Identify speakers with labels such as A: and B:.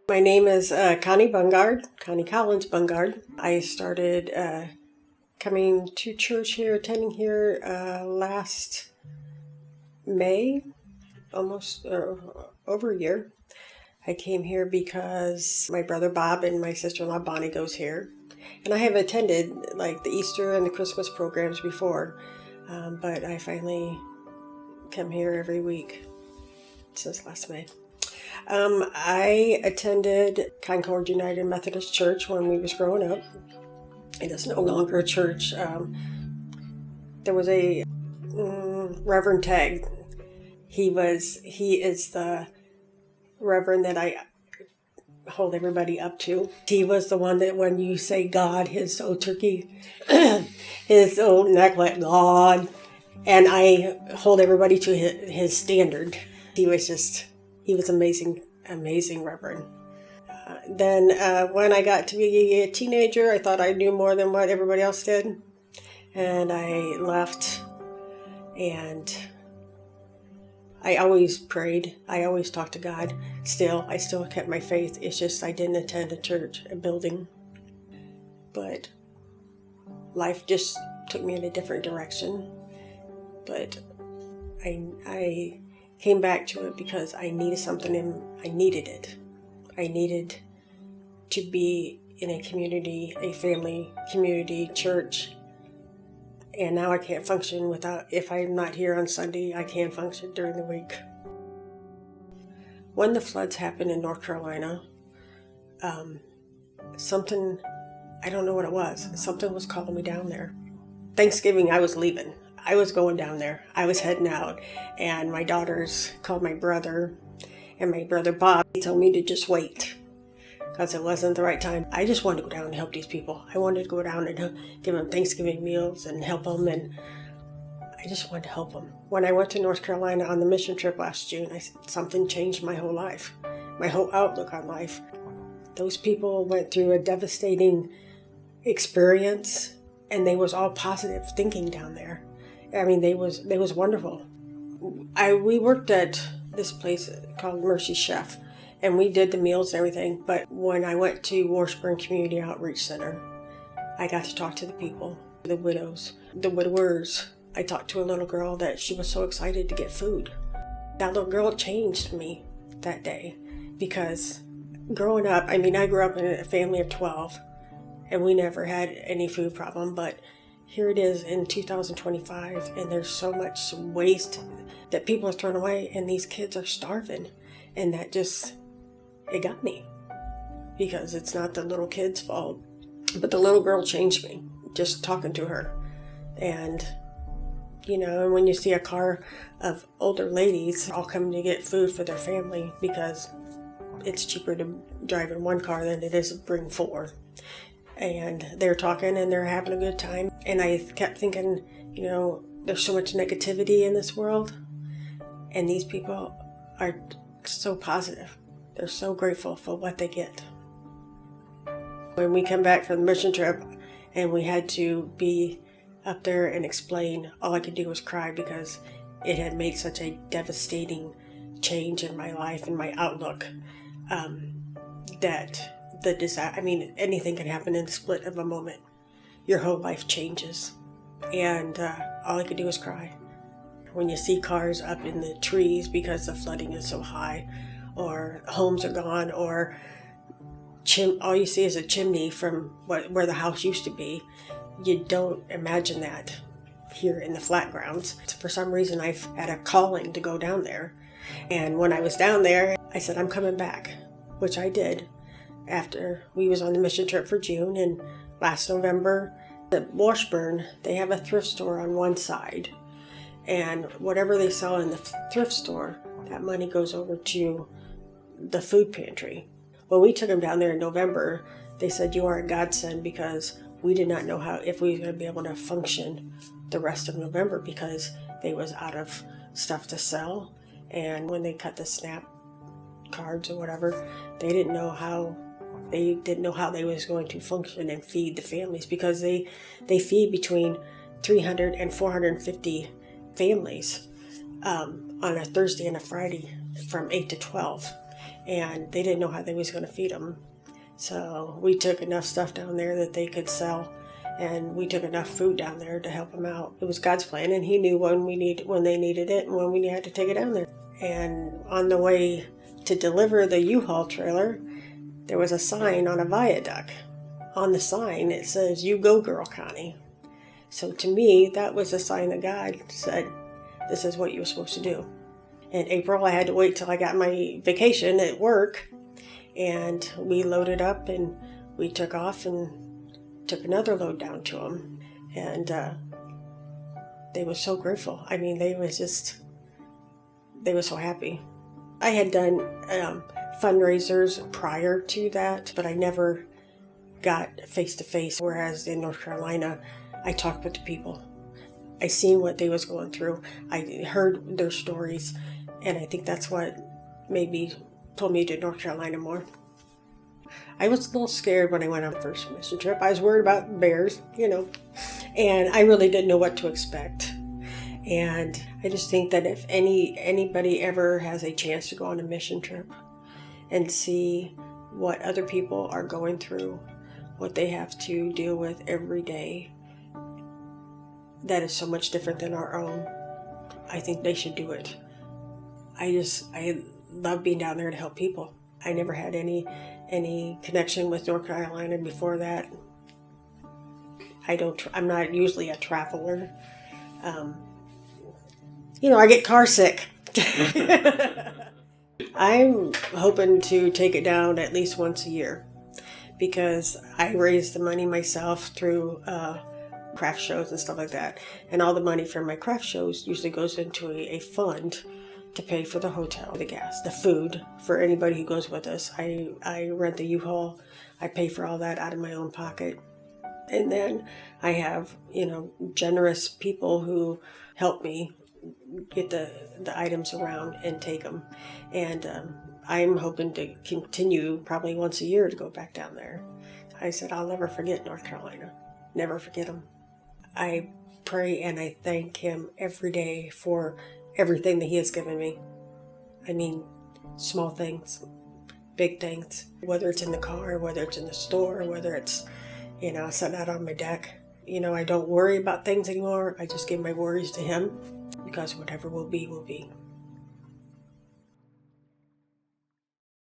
A: My name is Connie Collins Bungard. I started coming to church here, attending here last May, almost over a year. I came here because my brother Bob and my sister-in-law Bonnie goes here. And I have attended like the Easter and the Christmas programs before, but I finally come here every week since last May. I attended Concord United Methodist Church when we was growing up. It is no longer a church. There was a Reverend Tagg. He is the Reverend that I hold everybody up to. He was the one that when you say God, his old turkey, his old neck went God, and I hold everybody to his standard. He was amazing Reverend. Then when I got to be a teenager, I thought I knew more than what everybody else did. And I left, and I always prayed. I always talked to God. I still kept my faith. It's just I didn't attend a building. But life just took me in a different direction. But I came back to it because I needed something, and I needed it. I needed to be in a community, a family community, church. And now I can't function if I'm not here on Sunday, I can't function during the week. When the floods happened in North Carolina, something, I don't know what it was, something was calling me down there. Thanksgiving, I was leaving. I was going down there. I was heading out, and my daughters called my brother, and my brother Bob. He told me to just wait because it wasn't the right time. I just wanted to go down and help these people. I wanted to go down and give them Thanksgiving meals and help them, and I just wanted to help them. When I went to North Carolina on the mission trip last June, something changed my whole life, my whole outlook on life. Those people went through a devastating experience, and they was all positive thinking down there. I mean, they was wonderful. We worked at this place called Mercy Chef, and we did the meals and everything. But when I went to Washburn Community Outreach Center, I got to talk to the people, the widows, the widowers. I talked to a little girl that she was so excited to get food. That little girl changed me that day because growing up, I grew up in a family of 12, and we never had any food problem, but here it is in 2025, and there's so much waste that people are throwing away, and these kids are starving. And that it got me. Because it's not the little kid's fault. But the little girl changed me, just talking to her. And, and when you see a car of older ladies all coming to get food for their family, because it's cheaper to drive in one car than it is to bring four. And they're talking and they're having a good time. And I kept thinking, there's so much negativity in this world. And these people are so positive. They're so grateful for what they get. When we come back from the mission trip and we had to be up there and explain, all I could do was cry because it had made such a devastating change in my life and my outlook that anything can happen in the split of a moment. Your whole life changes. And all I could do was cry. When you see cars up in the trees because the flooding is so high, or homes are gone, or all you see is a chimney from where the house used to be, you don't imagine that here in the flat grounds. For some reason, I've had a calling to go down there. And when I was down there, I said, I'm coming back, which I did. After we was on the mission trip for June, and last November, at Washburn, they have a thrift store on one side. And whatever they sell in the thrift store, that money goes over to the food pantry. When we took them down there in November, they said, you are a godsend, because we did not know if we were going to be able to function the rest of November because they was out of stuff to sell. And when they cut the SNAP cards or whatever, they didn't know how they was going to function and feed the families, because they feed between 300 and 450 families on a Thursday and a Friday from 8 to 12. and they didn't know how they was going to feed them. So we took enough stuff down there that they could sell, and we took enough food down there to help them out. It was God's plan, and He knew when they needed it and when we had to take it down there. And on the way to deliver the U-Haul trailer, there was a sign on a viaduct. On the sign, it says, "You go, girl, Connie." So to me, that was a sign that God said, this is what you were supposed to do. In April, I had to wait till I got my vacation at work, and we loaded up and we took off and took another load down to them. And they were so grateful. I mean, they were so happy. I had done fundraisers prior to that, but I never got face-to-face, whereas in North Carolina, I talked with the people. I seen what they was going through. I heard their stories, and I think that's what maybe pulled me to North Carolina more. I was a little scared when I went on the first mission trip. I was worried about bears, and I really didn't know what to expect. And I just think that if anybody ever has a chance to go on a mission trip and see what other people are going through, what they have to deal with every day, that is so much different than our own, I think they should do it. I love being down there to help people. I never had any connection with North Carolina before that. I'm not usually a traveler. I get car sick. I'm hoping to take it down at least once a year, because I raise the money myself through craft shows and stuff like that. And all the money from my craft shows usually goes into a fund to pay for the hotel, the gas, the food for anybody who goes with us. I rent the U-Haul. I pay for all that out of my own pocket. And then I have, generous people who help me get the items around and take them. And I'm hoping to continue probably once a year to go back down there. I said, I'll never forget North Carolina. Never forget them. I pray and I thank Him every day for everything that He has given me. I mean, small things, big things, whether it's in the car, whether it's in the store, whether it's, sitting out on my deck. I don't worry about things anymore. I just give my worries to Him, because whatever will be, will be.